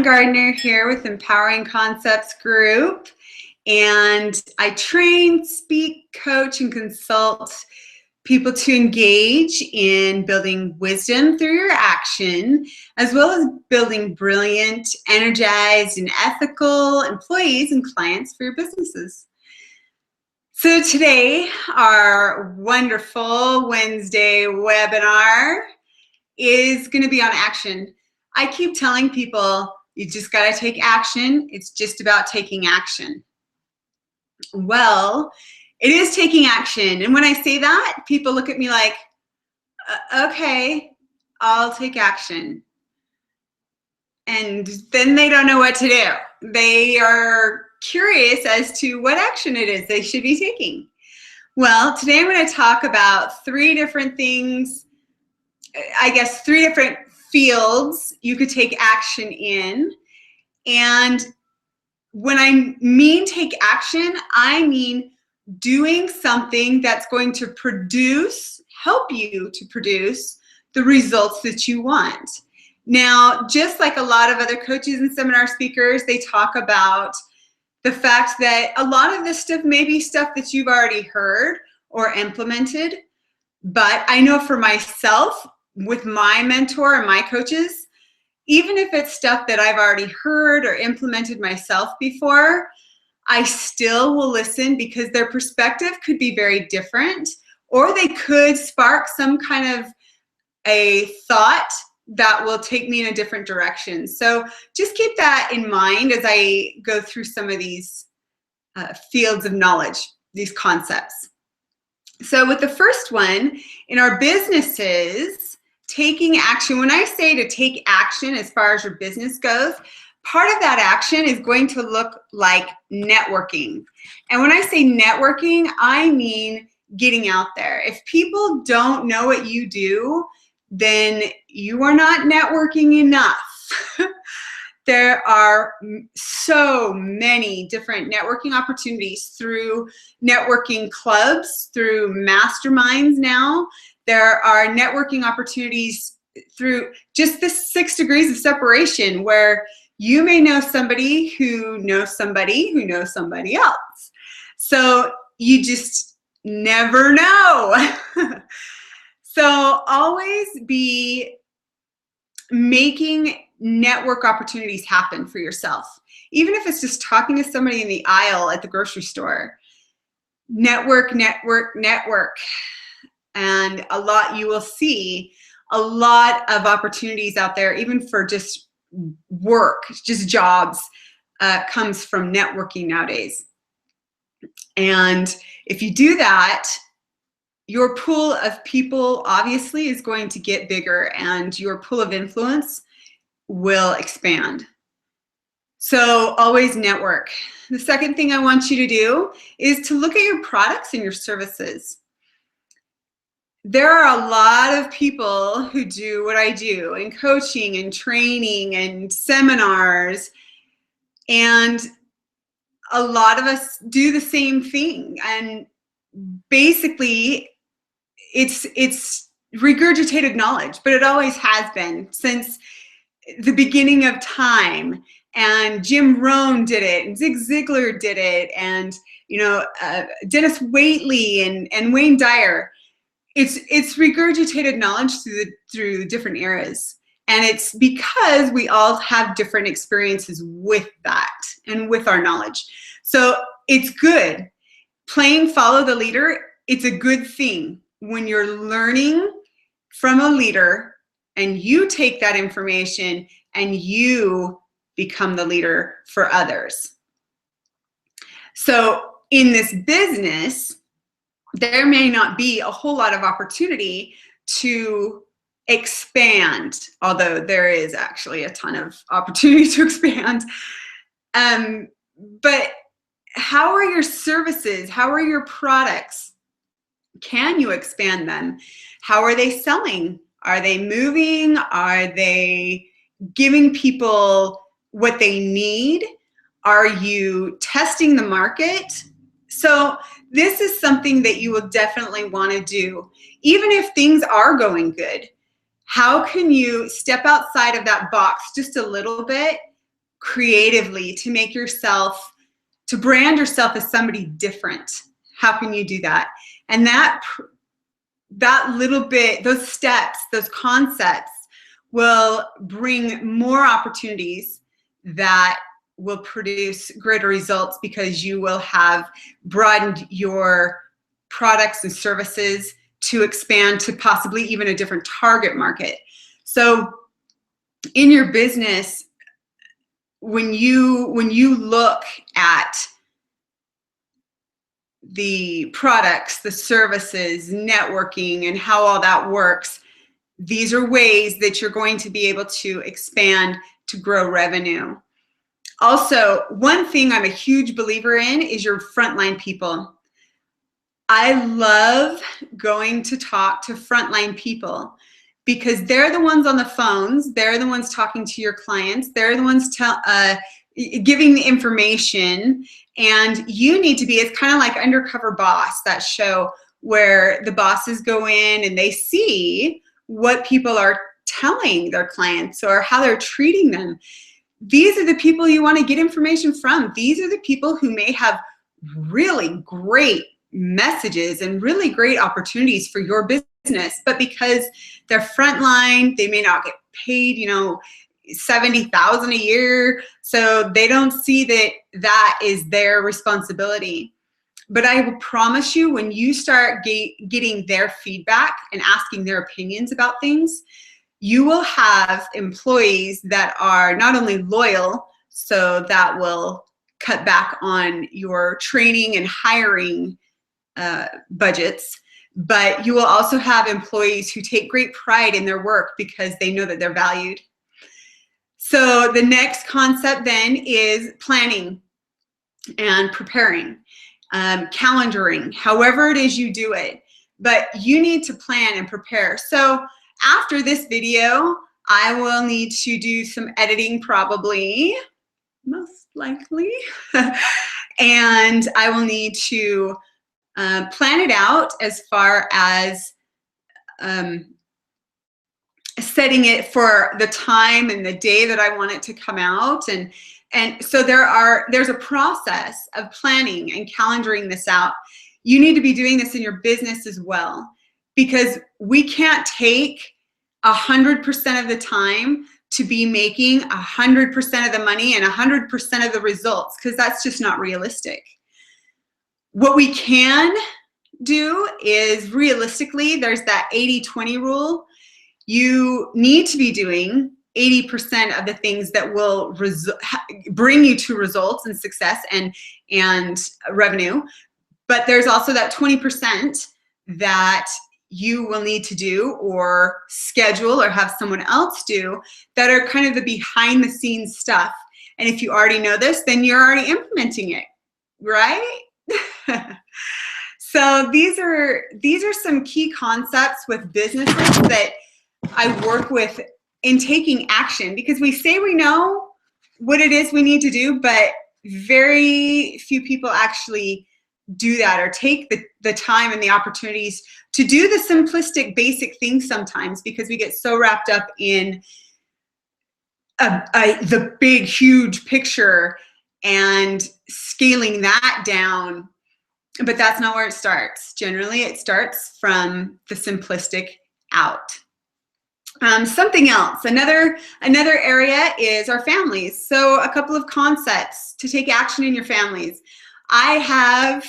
Gardner here with Empowering Concepts Group, and I train, speak, coach, and consult people to engage in building wisdom through your action, as well as building brilliant, energized, and ethical employees and clients for your businesses. So today, our wonderful Wednesday webinar is going to be on action. I keep telling people, you just got to take action. It's just about taking action. Well, it is taking action. And when I say that, people look at me like, okay, I'll take action. And then they don't know what to do. They are curious as to what action it is they should be taking. Well, today I'm going to talk about three different things, I guess three different fields you could take action in. And when I mean take action, I mean doing something that's going to help you to produce the results that you want. Now, just like a lot of other coaches and seminar speakers, they talk about the fact that a lot of this stuff may be stuff that you've already heard or implemented. But I know for myself, with my mentor and my coaches, even if it's stuff that I've already heard or implemented myself before, I still will listen because their perspective could be very different, or they could spark some kind of a thought that will take me in a different direction. So just keep that in mind as I go through some of these fields of knowledge, these concepts. So with the first one, in our businesses, taking action, when I say to take action as far as your business goes, part of that action is going to look like networking. And when I say networking, I mean getting out there. If people don't know what you do, then you are not networking enough. There are so many different networking opportunities through networking clubs, through masterminds now. There are networking opportunities through just the 6 degrees of separation, where you may know somebody who knows somebody who knows somebody else. So you just never know. So always be making network opportunities happen for yourself. Even if it's just talking to somebody in the aisle at the grocery store. Network, network, network. And you will see a lot of opportunities out there, even for just work, just jobs, comes from networking nowadays. And if you do that, your pool of people obviously is going to get bigger and your pool of influence will expand. So always network. The second thing I want you to do is to look at your products and your services. There are a lot of people who do what I do in coaching and training and seminars, and a lot of us do the same thing. And basically, it's regurgitated knowledge, but it always has been since the beginning of time. And Jim Rohn did it, and Zig Ziglar did it, and Dennis Waitley and Wayne Dyer. It's regurgitated knowledge through different eras. And it's because we all have different experiences with that and with our knowledge. So it's good. Playing follow the leader, it's a good thing when you're learning from a leader and you take that information and you become the leader for others. So in this business, there may not be a whole lot of opportunity to expand, although there is actually a ton of opportunity to expand. But how are your services? How are your products? Can you expand them? How are they selling? Are they moving? Are they giving people what they need? Are you testing the market? So this is something that you will definitely want to do. Even if things are going good, how can you step outside of that box just a little bit creatively to make yourself, to brand yourself as somebody different. How can you do that? And that little bit, those steps, those concepts will bring more opportunities that will produce greater results, because you will have broadened your products and services to expand to possibly even a different target market. So in your business, when you look at the products, the services, networking, and how all that works, these are ways that you're going to be able to expand to grow revenue. Also, one thing I'm a huge believer in is your frontline people. I love going to talk to frontline people because they're the ones on the phones, they're the ones talking to your clients, they're the ones giving the information, and you need to be, it's kind of like Undercover Boss, that show where the bosses go in and they see what people are telling their clients or how they're treating them. These are the people you want to get information from. These are the people who may have really great messages and really great opportunities for your business, but because they're frontline, they may not get paid, you know, $70,000 a year, so they don't see that that is their responsibility. But I will promise you, when you start getting their feedback and asking their opinions about things, you will have employees that are not only loyal, so that will cut back on your training and hiring budgets, but you will also have employees who take great pride in their work because they know that they're valued. So the next concept then is planning and preparing, calendaring, however it is you do it, but you need to plan and prepare. So after this video, I will need to do some editing, probably, most likely, and I will need to plan it out as far as setting it for the time and the day that I want it to come out. And so there's a process of planning and calendaring this out. You need to be doing this in your business as well, because we can't take 100% of the time to be making 100% of the money and 100% of the results, because that's just not realistic. What we can do is, realistically, there's that 80-20 rule. You need to be doing 80% of the things that will bring you to results and success and revenue. But there's also that 20% that you will need to do or schedule or have someone else do, that are kind of the behind the scenes stuff. And if you already know this, then you're already implementing it, right? So these are some key concepts with businesses that I work with in taking action, because we say we know what it is we need to do, but very few people actually do that or take the time and the opportunities to do the simplistic, basic things sometimes, because we get so wrapped up in the big, huge picture and scaling that down. But that's not where it starts. Generally, it starts from the simplistic out. Something else, another area is our families. So a couple of concepts to take action in your families. I have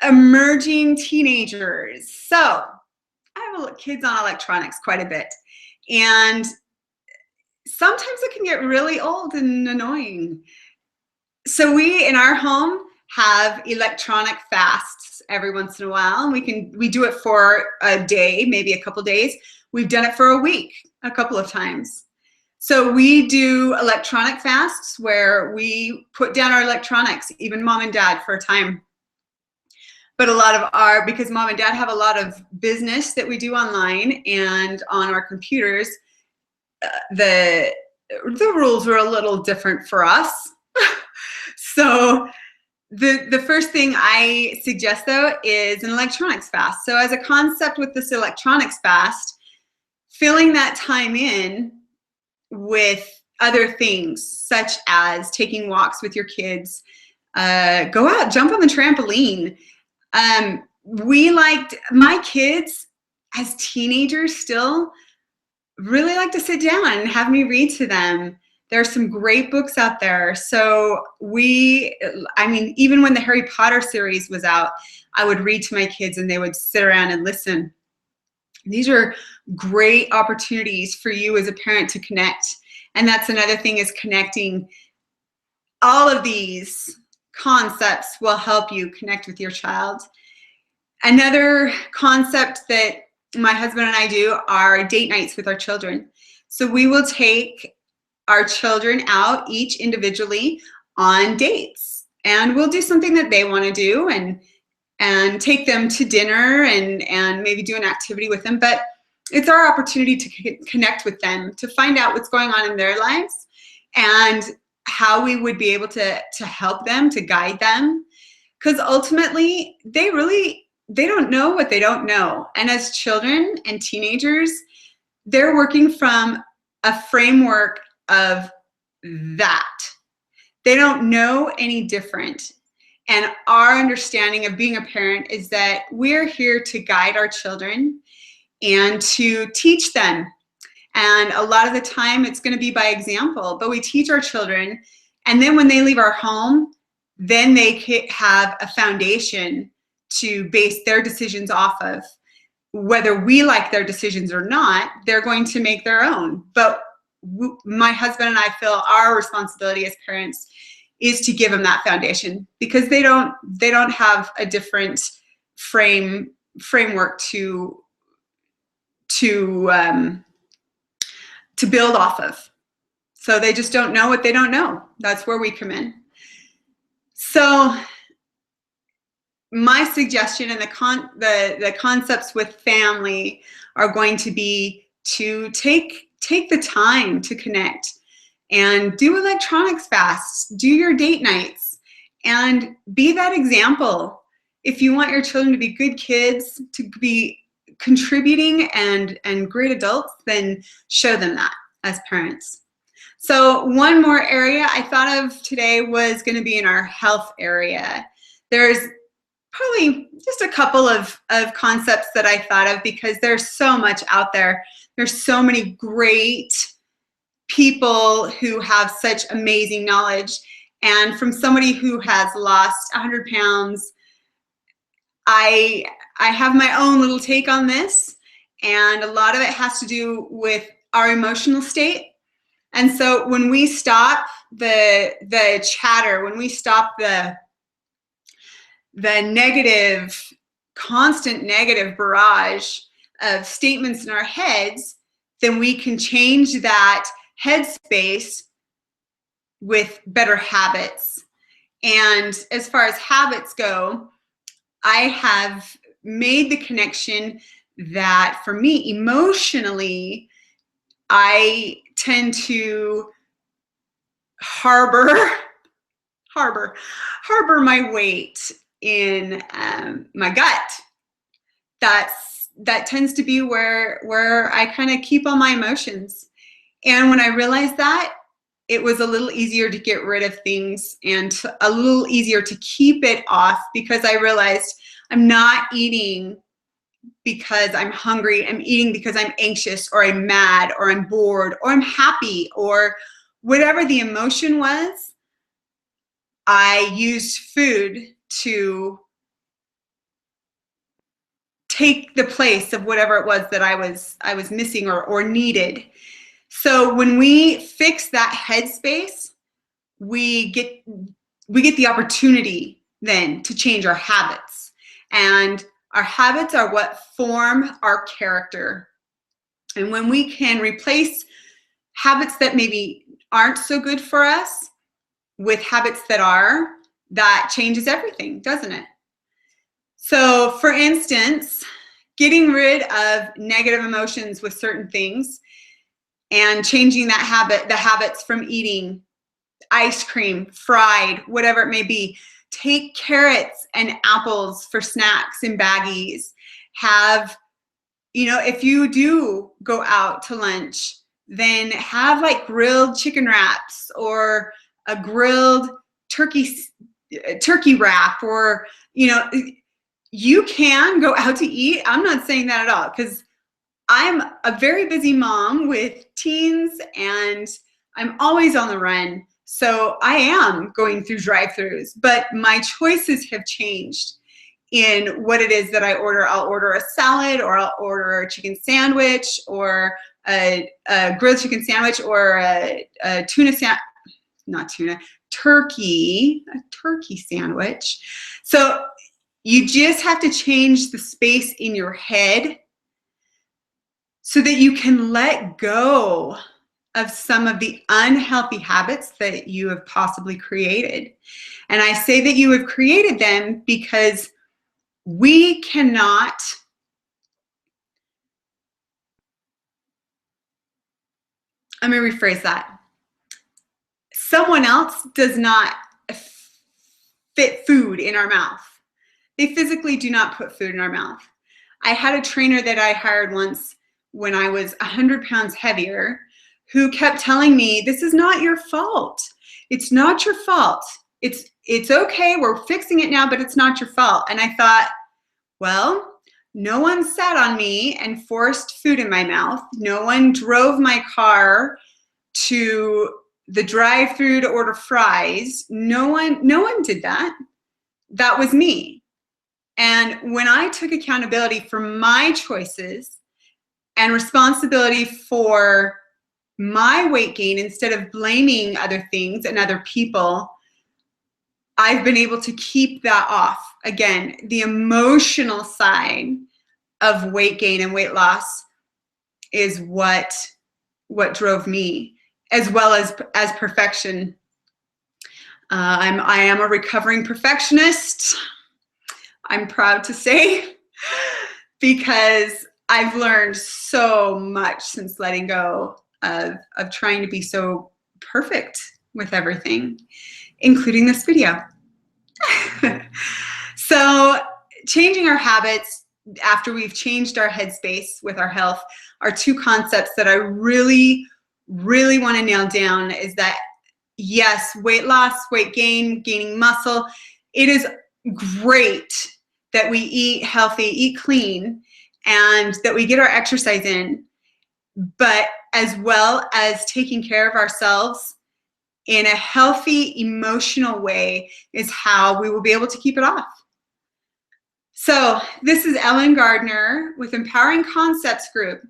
emerging teenagers. So I have kids on electronics quite a bit. And sometimes it can get really old and annoying. So we, in our home, have electronic fasts every once in a while. And we do it for a day, maybe a couple days. We've done it for a week, a couple of times. So we do electronic fasts where we put down our electronics, even mom and dad, for a time. But because mom and dad have a lot of business that we do online and on our computers, the rules are a little different for us. So the first thing I suggest, though, is an electronics fast. So as a concept with this electronics fast, filling that time in with other things, such as taking walks with your kids, go out, jump on the trampoline. My kids as teenagers still really like to sit down and have me read to them. There's some great books out there. So even when the Harry Potter series was out, I would read to my kids and they would sit around and listen. These are great opportunities for you as a parent to connect. And that's another thing, is connecting. All of these concepts will help you connect with your child. Another concept that my husband and I do are date nights with our children. So we will take our children out each individually on dates, and we'll do something that they want to do, and take them to dinner and maybe do an activity with them. But it's our opportunity to connect with them, to find out what's going on in their lives and how we would be able to help them, to guide them. Because ultimately, they don't know what they don't know. And as children and teenagers, they're working from a framework of that. They don't know any different. And our understanding of being a parent is that we're here to guide our children and to teach them. And a lot of the time it's going to be by example, but we teach our children. And then when they leave our home, then they have a foundation to base their decisions off of. Whether we like their decisions or not, they're going to make their own. But my husband and I feel our responsibility as parents is to give them that foundation, because they don't have a different framework to build off of. So they just don't know what they don't know. That's where we come in. So my suggestion and the concepts with family are going to be to take the time to connect and do electronics fasts, do your date nights, and be that example. If you want your children to be good kids, to be contributing and great adults, then show them that as parents. So one more area I thought of today was going to be in our health area. There's probably just a couple of concepts that I thought of, because there's so much out there. There's so many great people who have such amazing knowledge. And from somebody who has lost 100 pounds, I have my own little take on this. And a lot of it has to do with our emotional state. And so when we stop the chatter, when we stop the constant negative barrage of statements in our heads, then we can change that headspace with better habits. And as far as habits go, I have made the connection that for me, emotionally, I tend to harbor my weight in my gut. That tends to be where I kind of keep all my emotions. And when I realized that, it was a little easier to get rid of things and a little easier to keep it off, because I realized I'm not eating because I'm hungry. I'm eating because I'm anxious, or I'm mad, or I'm bored, or I'm happy, or whatever the emotion was. I used food to take the place of whatever it was that I was missing or needed. So when we fix that headspace, we get the opportunity then to change our habits. And our habits are what form our character. And when we can replace habits that maybe aren't so good for us with habits that are, that changes everything, doesn't it? So for instance, getting rid of negative emotions with certain things and changing the habits from eating ice cream, fried, whatever it may be. Take carrots and apples for snacks in baggies. If you do go out to lunch, then have like grilled chicken wraps or a grilled turkey wrap, or, you know, you can go out to eat. I'm not saying that at all, because I'm a very busy mom with teens and I'm always on the run. So I am going through drive-thrus, but my choices have changed in what it is that I order. I'll order a salad, or I'll order a chicken sandwich, or a grilled chicken sandwich, or a turkey sandwich. So you just have to change the space in your head so that you can let go of some of the unhealthy habits that you have possibly created. And I say that you have created them because we cannot let me rephrase that. Someone else does not fit food in our mouth. They physically do not put food in our mouth. I had a trainer that I hired once when I was 100 pounds heavier, who kept telling me, this is not your fault. It's not your fault. It's okay, we're fixing it now, but it's not your fault. And I thought, well, no one sat on me and forced food in my mouth. No one drove my car to the drive-thru to order fries. No one did that. That was me. And when I took accountability for my choices and responsibility for my weight gain, instead of blaming other things and other people, I've been able to keep that off. Again, the emotional side of weight gain and weight loss is what drove me, as well as perfection. I am a recovering perfectionist, I'm proud to say, because I've learned so much since letting go of trying to be so perfect with everything, including this video. So changing our habits after we've changed our headspace with our health are two concepts that I really, really want to nail down. Is that, yes, weight loss, weight gain, gaining muscle, it is great that we eat healthy, eat clean, and that we get our exercise in, but as well as taking care of ourselves in a healthy, emotional way is how we will be able to keep it off. So this is Ellen Gardner with Empowering Concepts Group.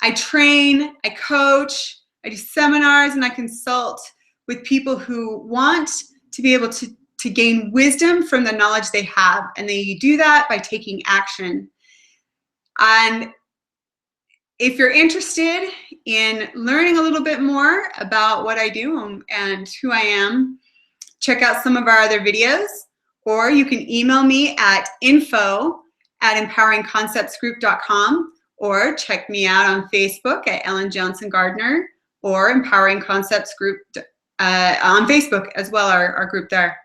I train, I coach, I do seminars, and I consult with people who want to be able to gain wisdom from the knowledge they have. And they do that by taking action. And if you're interested in learning a little bit more about what I do and who I am, check out some of our other videos, or you can email me at info@empoweringconceptsgroup.com, or check me out on Facebook at Ellen Johnson Gardner, or Empowering Concepts Group on Facebook as well, our group there.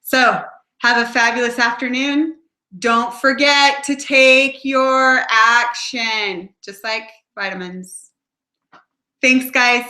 So have a fabulous afternoon. Don't forget to take your action, just like vitamins. Thanks, guys.